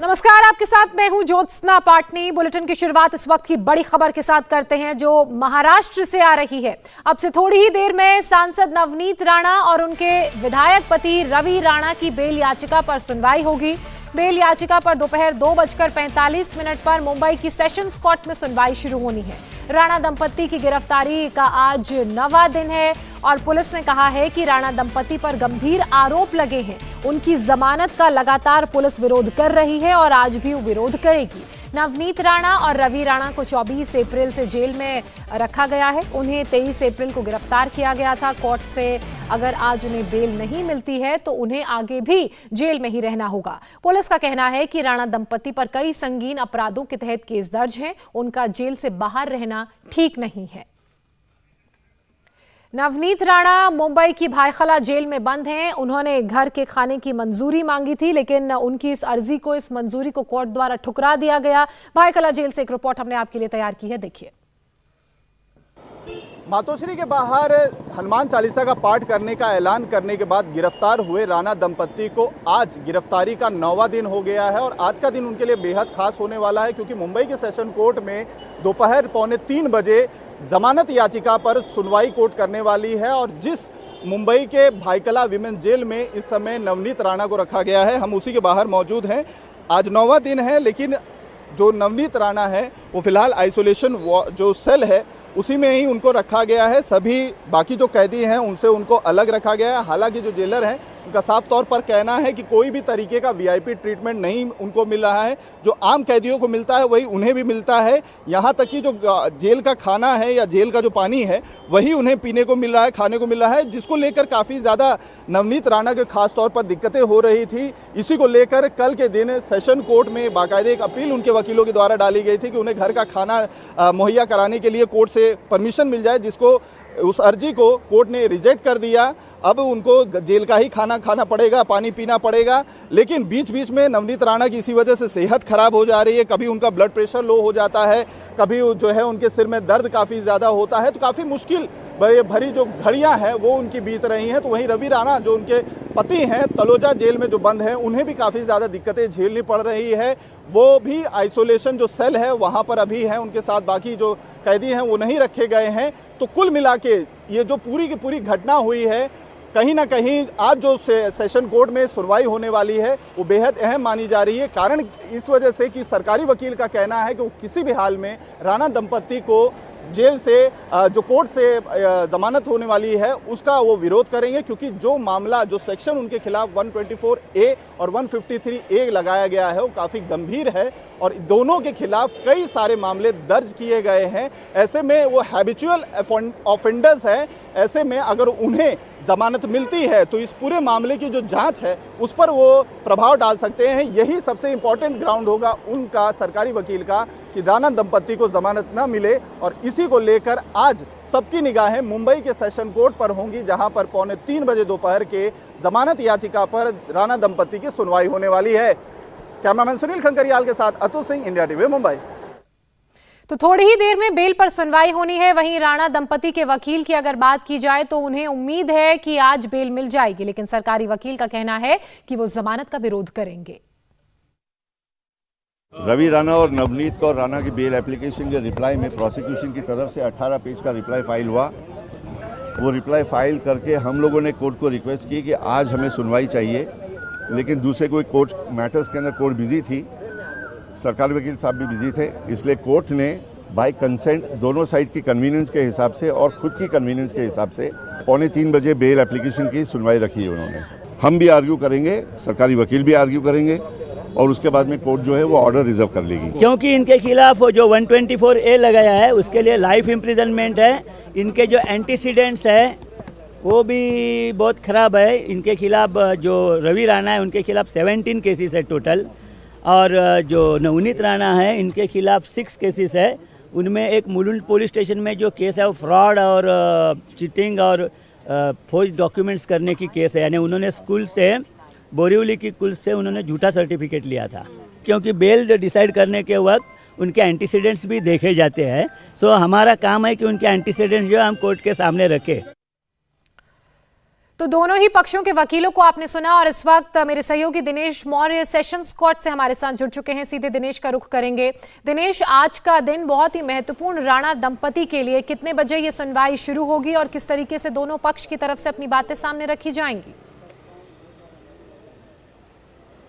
नमस्कार, आपके साथ मैं हूं ज्योत्सना पाटनी। बुलेटिन की शुरुआत इस वक्त की बड़ी खबर के साथ करते हैं जो महाराष्ट्र से आ रही है। अब से थोड़ी ही देर में सांसद नवनीत राणा और उनके विधायक पति रवि राणा की बेल याचिका पर सुनवाई होगी। बेल याचिका पर दोपहर 2:45 पर मुंबई की सेशंस कोर्ट में सुनवाई शुरू होनी है। राणा दंपत्ति की गिरफ्तारी का आज 9वां दिन है और पुलिस ने कहा है कि राणा दंपत्ति पर गंभीर आरोप लगे हैं। उनकी जमानत का लगातार पुलिस विरोध कर रही है और आज भी वो विरोध करेगी। नवनीत राणा और रवि राणा को 24 अप्रैल से जेल में रखा गया है। उन्हें 23 अप्रैल को गिरफ्तार किया गया था कोर्ट से। अगर आज उन्हें बेल नहीं मिलती है तो उन्हें आगे भी जेल में ही रहना होगा। पुलिस का कहना है कि राणा दंपत्ति पर कई संगीन अपराधों के तहत केस दर्ज है। उनका जेल से बाहर रहना ठीक नहीं है। नवनीत राणा मुंबई की भायखला जेल में बंद हैं। उन्होंने घर के खाने की मंजूरी मांगी थी, लेकिन उनकी इस अर्जी को, इस मंजूरी को कोर्ट द्वारा ठुकरा दिया गया। भायखला जेल से एक रिपोर्ट हमने आपके लिए तैयार की है, देखिए। मातोश्री के बाहर हनुमान चालीसा का पाठ करने का ऐलान करने के बाद गिरफ्तार हुए राणा दंपत्ति को आज गिरफ्तारी का 9वां दिन हो गया है और आज का दिन उनके लिए बेहद खास होने वाला है, क्योंकि मुंबई के सेशन कोर्ट में दोपहर 2:45 बजे जमानत याचिका पर सुनवाई कोर्ट करने वाली है। और जिस मुंबई के भायखला विमेन जेल में इस समय नवनीत राणा को रखा गया है, हम उसी के बाहर मौजूद हैं। आज 9वां दिन है, लेकिन जो नवनीत राणा है वो फिलहाल आइसोलेशन जो सेल है उसी में ही उनको रखा गया है। सभी बाकी जो कैदी हैं उनसे उनको अलग रखा गया है। हालांकि जो जेलर हैं उनका साफ तौर पर कहना है कि कोई भी तरीके का वीआईपी ट्रीटमेंट नहीं उनको मिल रहा है। जो आम कैदियों को मिलता है वही उन्हें भी मिलता है। यहाँ तक कि जो जेल का खाना है या जेल का जो पानी है वही उन्हें पीने को मिल रहा है, खाने को मिल रहा है, जिसको लेकर काफ़ी ज़्यादा नवनीत राणा के खास तौर पर दिक्कतें हो रही थी। इसी को लेकर कल के दिन सेशन कोर्ट में बाकायदे एक अपील उनके वकीलों के द्वारा डाली गई थी कि उन्हें घर का खाना मुहैया कराने के लिए कोर्ट से परमिशन मिल जाए, जिसको उस अर्जी को कोर्ट ने रिजेक्ट कर दिया। अब उनको जेल का ही खाना खाना पड़ेगा, पानी पीना पड़ेगा। लेकिन बीच बीच में नवनीत राणा की इसी वजह से सेहत खराब हो जा रही है। कभी उनका ब्लड प्रेशर लो हो जाता है, कभी जो है उनके सिर में दर्द काफ़ी ज़्यादा होता है। तो काफ़ी मुश्किल भरी जो घड़ियां हैं वो उनकी बीत रही हैं। तो वहीं रवि राणा जो उनके पति हैं तलोजा जेल में जो बंद हैं, उन्हें भी काफ़ी ज़्यादा दिक्कतें झेलनी पड़ रही है। वो भी आइसोलेशन जो सेल है वहाँ पर अभी हैं, उनके साथ बाकी जो कैदी हैं वो नहीं रखे गए हैं। तो कुल मिला के ये जो पूरी की पूरी घटना हुई है, कहीं ना कहीं आज जो सेशन कोर्ट में सुनवाई होने वाली है वो बेहद अहम मानी जा रही है। कारण इस वजह से कि सरकारी वकील का कहना है कि वो किसी भी हाल में राणा दंपत्ति को जेल से जो कोर्ट से जमानत होने वाली है उसका वो विरोध करेंगे, क्योंकि जो मामला, जो सेक्शन उनके खिलाफ 124A और 153A लगाया गया है वो काफ़ी गंभीर है और दोनों के खिलाफ कई सारे मामले दर्ज किए गए हैं। ऐसे में वो हैबिचुअल ऑफेंडर्स है। ऐसे में अगर उन्हें जमानत मिलती है तो इस पूरे मामले की जो जांच है उस पर वो प्रभाव डाल सकते हैं। यही सबसे इम्पोर्टेंट ग्राउंड होगा उनका, सरकारी वकील का, कि राणा दंपत्ति को जमानत न मिले। और इसी को लेकर आज सबकी निगाहें मुंबई के सेशन कोर्ट पर होंगी, जहां पर 2:45 बजे दोपहर के जमानत याचिका पर राणा दंपत्ति की सुनवाई होने वाली है। कैमरामैन सुनील खंकरियाल के साथ अतुल सिंह, इंडिया टीवी, मुंबई। तो थोड़ी ही देर में बेल पर सुनवाई होनी है। वहीं राणा दंपति के वकील की अगर बात की जाए तो उन्हें उम्मीद है कि आज बेल मिल जाएगी, लेकिन सरकारी वकील का कहना है कि वो जमानत का विरोध करेंगे। रवि राणा और नवनीत कौर राणा की बेल एप्लीकेशन के रिप्लाई में प्रोसिक्यूशन की तरफ से 18 पेज का रिप्लाई फाइल हुआ। वो रिप्लाई फाइल करके हम लोगों ने कोर्ट को रिक्वेस्ट की कि आज हमें सुनवाई चाहिए, लेकिन दूसरे कोई कोर्ट मैटर्स के अंदर कोर्ट बिजी थी, सरकारी वकील साहब भी बिजी थे, इसलिए कोर्ट ने बाय कंसेंट दोनों साइड की कन्वीनियंस के हिसाब से और खुद की कन्वीनियंस के हिसाब से 2:45 बजे बेल एप्लीकेशन की सुनवाई रखी है उन्होंने। हम भी आर्ग्यू करेंगे, सरकारी वकील भी आर्ग्यू करेंगे और उसके बाद में कोर्ट जो है वो ऑर्डर रिजर्व कर लेगी, क्योंकि इनके खिलाफ जो 124A लगाया है उसके लिए लाइफ इम्प्रिजनमेंट है। इनके जो एंटीसीडेंट्स है वो भी बहुत ख़राब है। इनके खिलाफ जो रवि राणा है उनके खिलाफ 17 केसेस है टोटल, और जो नवनीत राणा है इनके खिलाफ 6 केसेस है। उनमें एक मुलुंड पुलिस स्टेशन में जो केस है वो फ्रॉड और चीटिंग और फौज डॉक्यूमेंट्स करने की केस है। यानी उन्होंने स्कूल से, बोरीवली की स्कूल से उन्होंने झूठा सर्टिफिकेट लिया था, क्योंकि बेल डिसाइड करने के वक्त उनके एंटीसीडेंट्स भी देखे जाते हैं। सो हमारा काम है कि उनके एंटीसीडेंट्स जो हम कोर्ट के सामने रखें। तो दोनों ही पक्षों के वकीलों को आपने सुना और इस वक्त मेरे सहयोगी दिनेश मौर्य सेशंस कोर्ट से हमारे साथ जुड़ चुके हैं। सीधे दिनेश का रुख करेंगे। दिनेश, आज का दिन बहुत ही महत्वपूर्ण राणा दंपति के लिए, कितने बजे ये सुनवाई शुरू होगी और किस तरीके से दोनों पक्ष की तरफ से अपनी बातें सामने रखी जाएंगी?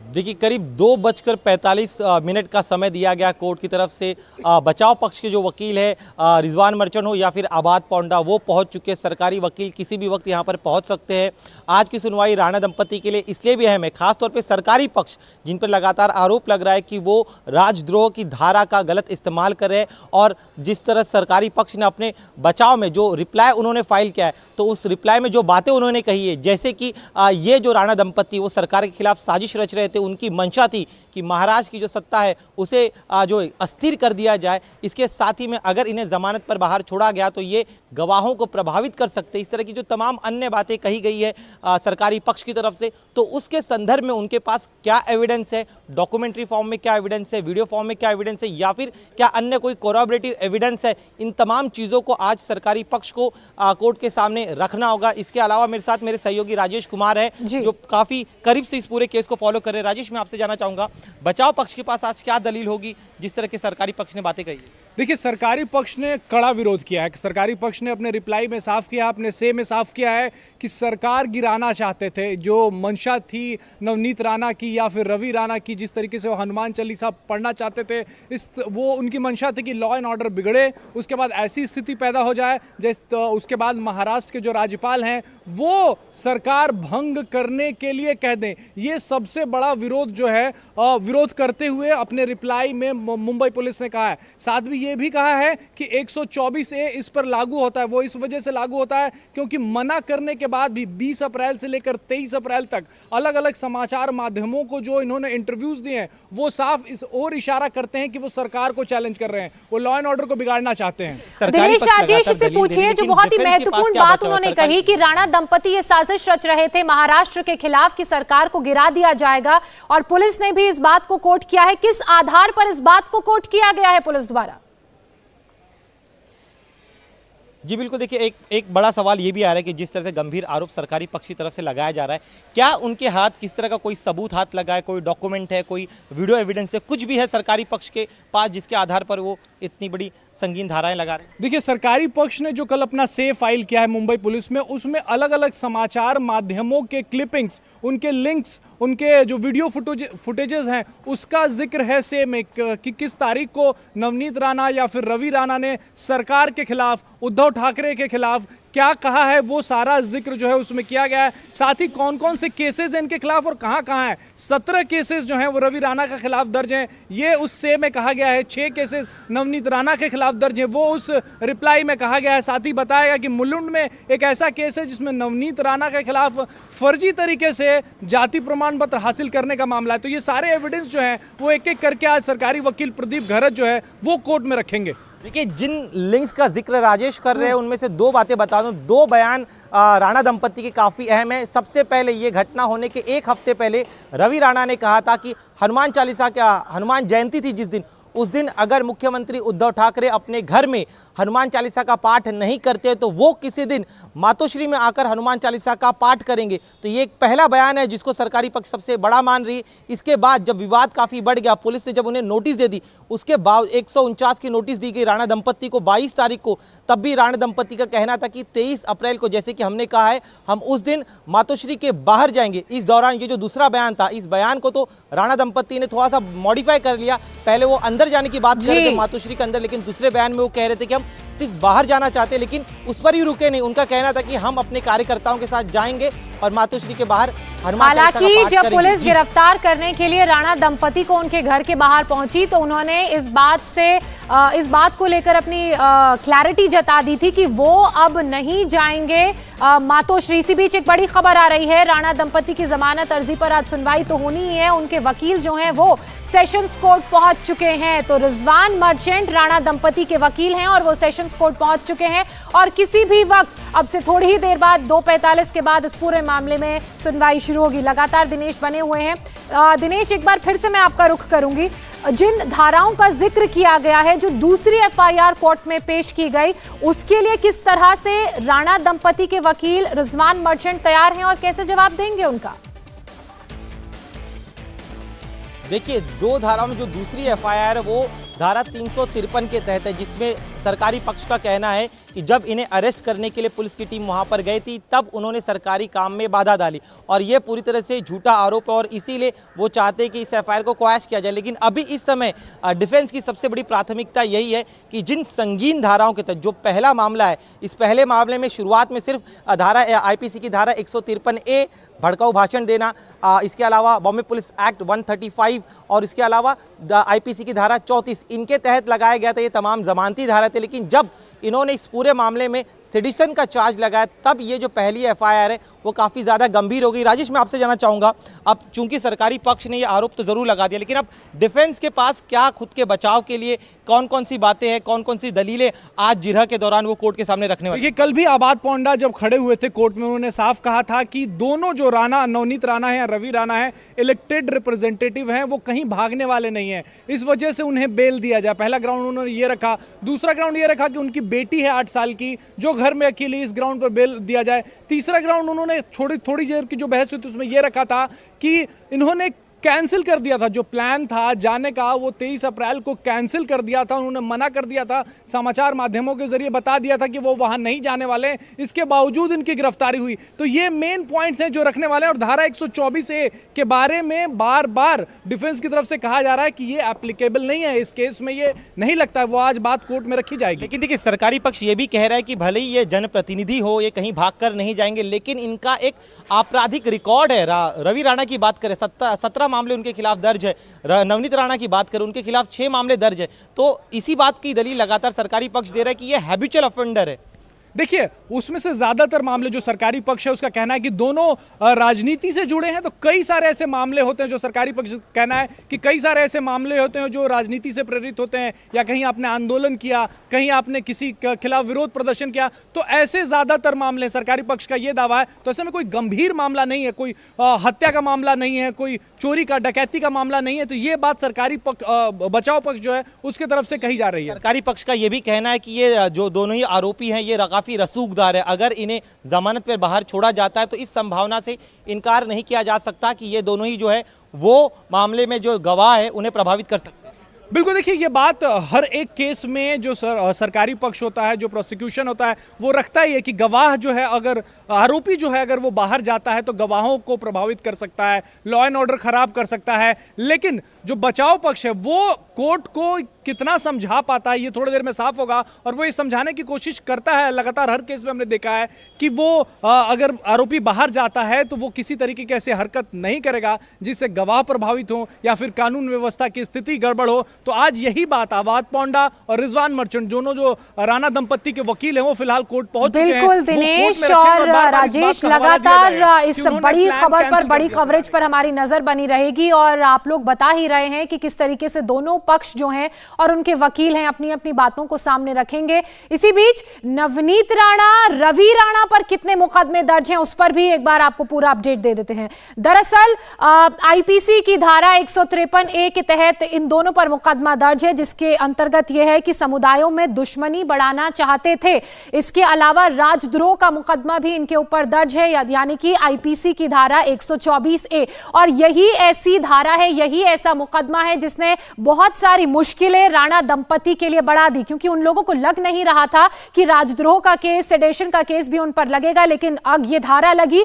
देखिए, करीब 2:45 का समय दिया गया कोर्ट की तरफ से। बचाव पक्ष के जो वकील है रिजवान मर्चेंट हो या फिर आबाद पोंडा, वो पहुंच चुके हैं। सरकारी वकील किसी भी वक्त यहां पर पहुंच सकते हैं। आज की सुनवाई राणा दंपति के लिए इसलिए भी अहम है, खासतौर पे सरकारी पक्ष जिन पर लगातार आरोप लग रहा है कि वो राजद्रोह की धारा का गलत इस्तेमाल कर रहे हैं। और जिस तरह सरकारी पक्ष ने अपने बचाव में जो रिप्लाई उन्होंने फाइल किया है, तो उस रिप्लाई में जो बातें उन्होंने कही है, जैसे कि ये जो राणा दंपति वो सरकार के खिलाफ साजिश रच रहे थे, उनकी मंशा थी कि महाराष्ट्र की जो सत्ता है उसे जो अस्थिर कर दिया जाए। इसके साथ ही में अगर इन्हें जमानत पर बाहर छोड़ा गया तो ये गवाहों को प्रभावित कर सकते। इस तरह की जो तमाम अन्य बातें कही गई है सरकारी पक्ष की तरफ से, तो उसके संदर्भ में उनके पास क्या एविडेंस है, डॉक्यूमेंट्री फॉर्म में क्या एविडेंस है, वीडियो फॉर्म में क्या एविडेंस है, या फिर क्या अन्य कोई कोरॉबरेटिव एविडेंस है, इन तमाम चीज़ों को आज सरकारी पक्ष को कोर्ट के सामने रखना होगा। इसके अलावा मेरे साथ मेरे सहयोगी राजेश कुमार है जो काफ़ी करीब से इस पूरे केस को फॉलो कर रहे हैं। राजेश, मैं आपसे जानना चाहूँगा, बचाव पक्ष के पास आज क्या दलील होगी जिस तरह के सरकारी पक्ष ने बातें कही है? देखिए, सरकारी पक्ष ने कड़ा विरोध किया है। सरकारी पक्ष ने अपने रिप्लाई में साफ किया, अपने से में साफ किया है कि सरकार गिराना चाहते थे। जो मंशा थी नवनीत राणा की या फिर रवि राणा की, जिस तरीके से वो हनुमान चालीसा पढ़ना चाहते थे, वो उनकी मंशा थी कि लॉ एंड ऑर्डर बिगड़े, उसके बाद ऐसी स्थिति पैदा हो जाए जैसे उसके बाद महाराष्ट्र के जो राज्यपाल हैं वो सरकार भंग करने के लिए कह दें। ये सबसे बड़ा विरोध जो है विरोध करते हुए अपने रिप्लाई में मुंबई पुलिस ने कहा है। साथ भी ये भी कहा है कि 124A इस पर लागू होता है। वो इस वजह से लागू होता है क्योंकि मना करने के बाद भी 20 अप्रैल से लेकर 23 अप्रैल तक अलग अलग समाचार माध्यमों को जो इन्होंने इंटरव्यूज दिए हैं, वो साफ इस ओर इशारा करते हैं कि वो सरकार को चैलेंज कर रहे हैं, वो लॉ एंड ऑर्डर को बिगाड़ना चाहते हैं। दिनेश, राजेश से पूछिए, जो बहुत ही महत्वपूर्ण बात उन्होंने कही कि राणा दंपति ये साजिश रच रहे थे महाराष्ट्र के खिलाफ कि सरकार को गिरा दिया जाएगा, और पुलिस ने भी इस बात को कोट किया है। किस आधार पर इस बात को कोट किया गया है पुलिस द्वारा? जी बिल्कुल, देखिए एक बड़ा सवाल ये भी आ रहा है कि जिस तरह से गंभीर आरोप सरकारी पक्ष की तरफ से लगाया जा रहा है, क्या उनके हाथ किस तरह का कोई सबूत हाथ लगा है, कोई डॉक्यूमेंट है, कोई वीडियो एविडेंस है, कुछ भी है सरकारी पक्ष के पास जिसके आधार पर वो इतनी बड़ी संगीन धाराएं लगा रहे हैं? देखिए, सरकारी पक्ष ने जो कल अपना से फाइल किया है मुंबई पुलिस में, उसमें अलग अलग समाचार माध्यमों के क्लिपिंग्स, उनके लिंक्स, उनके जो वीडियो फुटेजेस हैं उसका जिक्र है से में कि किस तारीख को नवनीत राणा या फिर रवि राणा ने सरकार के खिलाफ, उद्धव ठाकरे के खिलाफ क्या कहा है, वो सारा जिक्र जो है उसमें किया गया है। साथ ही कौन कौन से केसेस हैं इनके खिलाफ और कहां कहां हैं। 17 केसेस जो हैं वो रवि राणा के खिलाफ दर्ज हैं, ये उस से में कहा गया है। 6 केसेस नवनीत राणा के खिलाफ दर्ज हैं, वो उस रिप्लाई में कहा गया है। साथ ही बताया गया कि मुलुंड में एक ऐसा केस है जिसमें नवनीत राणा के खिलाफ फर्जी तरीके से जाति प्रमाण पत्र हासिल करने का मामला है। तो ये सारे एविडेंस जो हैं वो एक एक करके आज सरकारी वकील प्रदीप घरत जो है वो कोर्ट में रखेंगे। देखिए, जिन लिंक्स का जिक्र राजेश कर रहे हैं उनमें से 2 बातें बता दूं। 2 बयान राणा दंपति के काफ़ी अहम है। सबसे पहले ये घटना होने के 1 हफ्ते पहले रवि राणा ने कहा था कि हनुमान चालीसा हनुमान जयंती थी जिस दिन, उस दिन अगर मुख्यमंत्री उद्धव ठाकरे अपने घर में हनुमान चालीसा का पाठ नहीं करते तो वो किसी दिन मातोश्री में आकर हनुमान चालीसा का पाठ करेंगे। तो ये एक पहला बयान है जिसको सरकारी पक्ष सबसे बड़ा मान रही। इसके बाद जब विवाद काफ़ी बढ़ गया, पुलिस ने जब उन्हें नोटिस दे दी, उसके बाद 149 की नोटिस दी गई राणा दंपति को 22 तारीख को। तब भी राणा दंपति का कहना था कि 23 अप्रैल को, जैसे कि हमने कहा है, हम उस दिन मातोश्री के बाहर जाएंगे। इस दौरान ये जो दूसरा बयान था, इस बयान को तो राणा दंपति ने थोड़ा सा मॉडिफाई कर लिया। पहले वो अंदर जाने की बात कर रहे थे मातोश्री के अंदर, लेकिन दूसरे बयान में वो कह रहे थे कि हम सिर्फ बाहर जाना चाहते, लेकिन उस पर ही रुके नहीं। उनका कहना था कि हम अपने कार्यकर्ताओं के साथ जाएंगे और मातोश्री के बाहर हनुमान चालीसा का पाठ हालांकि जब पुलिस करेंगे। गिरफ्तार करने के लिए राणा दंपति को उनके घर के बाहर पहुंची तो उन्होंने इस बात को लेकर अपनी क्लैरिटी जता दी थी कि वो अब नहीं जाएंगे मातोश्री। इसी बीच एक बड़ी खबर आ रही है, राणा दंपति की जमानत अर्जी पर आज सुनवाई तो होनी ही है। उनके वकील जो हैं वो सेशंस कोर्ट पहुंच चुके हैं। तो रिजवान मर्चेंट राणा दंपति के वकील हैं और वो सेशंस कोर्ट पहुंच चुके हैं और किसी भी वक्त, अब से थोड़ी ही देर बाद 2:45 के बाद इस पूरे मामले में सुनवाई शुरू होगी। लगातार दिनेश बने हुए हैं। दिनेश, एक बार फिर से मैं आपका रुख करूंगी। जिन धाराओं का जिक्र किया गया है, जो दूसरी एफआईआर कोर्ट में पेश की गई, उसके लिए किस तरह से राणा दंपति के वकील रिजवान मर्चेंट तैयार हैं और कैसे जवाब देंगे उनका? देखिए, दो धाराओं में जो दूसरी एफआईआर है वो धारा 353 के तहत है, जिसमें सरकारी पक्ष का कहना है कि जब इन्हें अरेस्ट करने के लिए पुलिस की टीम वहां पर गई थी तब उन्होंने सरकारी काम में बाधा डाली और ये पूरी तरह से झूठा आरोप है और इसीलिए वो चाहते हैं कि इस एफआईआर को क्वैश किया जाए। लेकिन अभी इस समय डिफेंस की सबसे बड़ी प्राथमिकता यही है कि जिन संगीन धाराओं के तहत जो पहला मामला है, इस पहले मामले में शुरुआत में सिर्फ धारा आईपीसी की धारा 153A भड़काऊ भाषण देना, इसके अलावा बॉम्बे पुलिस एक्ट 135 और इसके अलावा आईपीसी की धारा 34, इनके तहत लगाया गया था ये तमाम जमानती धारा थे। लेकिन जब इन्होंने इस पूरे मामले में सेडिशन का चार्ज लगाया तब ये जो पहली एफआईआर है वो काफ़ी ज़्यादा गंभीर हो गई। राजेश, मैं आपसे जानना चाहूँगा, अब चूंकि सरकारी पक्ष ने ये आरोप तो ज़रूर लगा दिया, लेकिन अब डिफेंस के पास क्या खुद के बचाव के लिए कौन कौन सी बातें हैं, कौन कौन सी दलीलें आज जिरह के दौरान वो कोर्ट के सामने रखने वाले? ये कल भी आबाद पोंडा जब खड़े हुए थे कोर्ट में, उन्होंने साफ कहा था कि दोनों जो राणा, नवनीत राणा है या रवि राणा है, इलेक्टेड रिप्रेजेंटेटिव हैं, वो कहीं भागने वाले नहीं हैं, इस वजह से उन्हें बेल दिया जाए। पहला ग्राउंड उन्होंने ये रखा। दूसरा ग्राउंड ये रखा कि उनकी बेटी है 8 साल की जो घर में अकेली, इस ग्राउंड पर बेल दिया जाए। तीसरा ग्राउंड उन्होंने थोड़ी देर की जो बहस हुई थी उसमें यह रखा था कि इन्होंने कैंसिल कर दिया था, जो प्लान था जाने का वो 23 अप्रैल को कैंसिल कर दिया था। उन्होंने मना कर दिया था, समाचार माध्यमों के जरिए बता दिया था कि वो वहां नहीं जाने वाले, इसके बावजूद इनकी गिरफ्तारी हुई। तो ये मेन पॉइंट्स हैं जो रखने वाले हैं। और धारा 124A के बारे में बार बार डिफेंस की तरफ से कहा जा रहा है कि ये एप्लीकेबल नहीं है इस केस में, ये नहीं लगता है। वो आज बात कोर्ट में रखी जाएगी। लेकिन देखिए, सरकारी पक्ष ये भी कह रहा है कि भले ही ये जनप्रतिनिधि हो, ये कहीं भागकर नहीं जाएंगे, लेकिन इनका एक आपराधिक रिकॉर्ड है। रवि राणा की बात करें, 17 मामले उनके खिलाफ दर्ज है। नवनीत राणा की बात करें, उनके खिलाफ 6 मामले दर्ज है। तो इसी बात की दलील लगातार सरकारी पक्ष दे रहा है कि ये हैबिचुअल ऑफेंडर है। देखिए, उसमें से ज्यादातर मामले जो सरकारी पक्ष है उसका कहना है कि दोनों राजनीति से जुड़े हैं। तो कई सारे ऐसे मामले होते हैं जो सरकारी पक्ष कहना है कि कई सारे ऐसे मामले होते हैं जो राजनीति से प्रेरित होते हैं, या कहीं आपने आंदोलन किया, कहीं आपने किसी के खिलाफ विरोध प्रदर्शन किया, तो ऐसे ज्यादातर मामले सरकारी पक्ष का यह दावा है। तो ऐसे में कोई गंभीर मामला नहीं है, कोई हत्या का मामला नहीं है, कोई चोरी का, डकैती का मामला नहीं है। तो ये बात सरकारी बचाव पक्ष जो है उसके तरफ से कही जा रही है। सरकारी पक्ष का यह भी कहना है कि ये जो दोनों ही आरोपी हैं ये काफी रसूखदार है। अगर इन्हें जमानत पर बाहर छोड़ा जाता है तो इस संभावना से इनकार नहीं किया जा सकता कि ये दोनों ही जो है वो मामले में जो गवाह है उन्हें प्रभावित कर सकते हैं। बिल्कुल, देखिए ये बात हर एक केस में जो सरकारी पक्ष होता है, जो प्रोसिक्यूशन होता है, वो रखता ही है कि गवाह जो है, अगर आरोपी जो है अगर वो बाहर जाता है तो गवाहों को प्रभावित कर सकता है, लॉ एंड ऑर्डर खराब कर सकता है। लेकिन जो बचाव पक्ष है वो कोर्ट को कितना समझा पाता है ये थोड़ी देर में साफ होगा। और वो ये समझाने की कोशिश करता है लगातार, हर केस में हमने देखा है कि वो अगर आरोपी बाहर जाता है तो वो किसी तरीके की ऐसी हरकत नहीं करेगा जिससे गवाह प्रभावित हो या फिर कानून व्यवस्था की स्थिति गड़बड़ हो। तो आज यही बात आबाद पोंडा और रिजवान मर्चेंट, दोनों जो राणा दंपत्ति के वकील हैं, वो फिलहाल कोर्ट पहुंच चुके हैं। बिल्कुल दिनेश और राजेश, लगातार इस बड़ी खबर पर, बड़ी कवरेज पर हमारी नजर बनी रहेगी और आप लोग बता ही रहे हैं कि किस तरीके से दोनों पक्ष जो हैं और उनके वकील हैं अपनी अपनी बातों को सामने रखेंगे। इसी बीच नवनीत राणा, रवि राणा पर कितने मुकदमे दर्ज हैं उस पर भी एक बार आपको पूरा अपडेट दे देते हैं। दरअसल आईपीसी की धारा 153A के तहत इन दोनों पर मुकदमा दर्ज है, जिसके अंतर्गत यह है कि समुदायों में दुश्मनी बढ़ाना चाहते थे। इसके अलावा राजद्रोह का मुकदमा भी इनके ऊपर दर्ज है, यानी कि आईपीसी की धारा 124A। और यही ऐसी धारा है, यही ऐसा मुकदमा है जिसने बहुत सारी मुश्किलें राणा दंपति के लिए बढ़ा दी, क्योंकि उन लोगों को लग नहीं रहा था कि राजद्रोह का केस, सेडेशन का केस भी उन पर लगेगा, लेकिन अब ये धारा लगी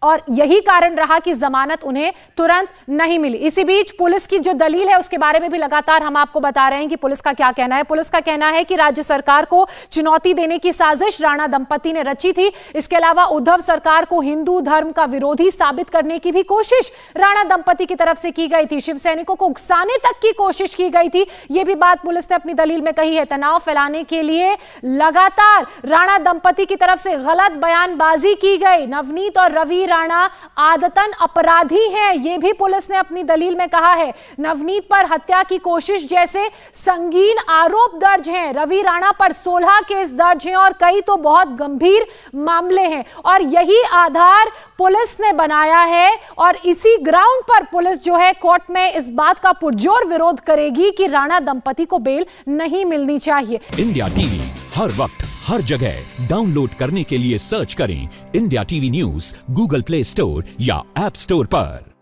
और यही कारण रहा कि जमानत उन्हें तुरंत नहीं मिली। इसी बीच पुलिस की जो दलील है उसके बारे में भी लगातार हम आपको बता रहे हैं कि पुलिस का क्या कहना है। पुलिस का कहना है कि राज्य सरकार को चुनौती देने की साजिश राणा दंपति ने रची थी। इसके अलावा उद्धव सरकार को हिंदू धर्म का विरोधी साबित करने की भी कोशिश राणा दंपति की तरफ से की गई थी। शिव सैनिकों को उकसाने तक की कोशिश की गई थी। यह भी बात पुलिस ने अपनी दलील में कही है। तनाव फैलाने के लिए लगातार राणा दंपति की तरफ से गलत बयानबाजी की गई। नवनीत और रवि राणा आदतन अपराधी हैं, यह भी पुलिस ने अपनी दलील में कहा है। नवनीत पर हत्या की कोशिश जैसे संगीन आरोप दर्ज हैं। रवि राणा पर 16 केस दर्ज हैं और कई तो बहुत गंभीर मामले हैं, और यही आधार पुलिस ने बनाया है। और इसी ग्राउंड पर पुलिस जो है कोर्ट में इस बात का पुरजोर विरोध करेगी कि राणा दंपति को बेल नहीं मिलनी चाहिए। इंडिया टीवी हर वक्त हर जगह डाउनलोड करने के लिए सर्च करें India TV news Google play store या ऐप स्टोर पर।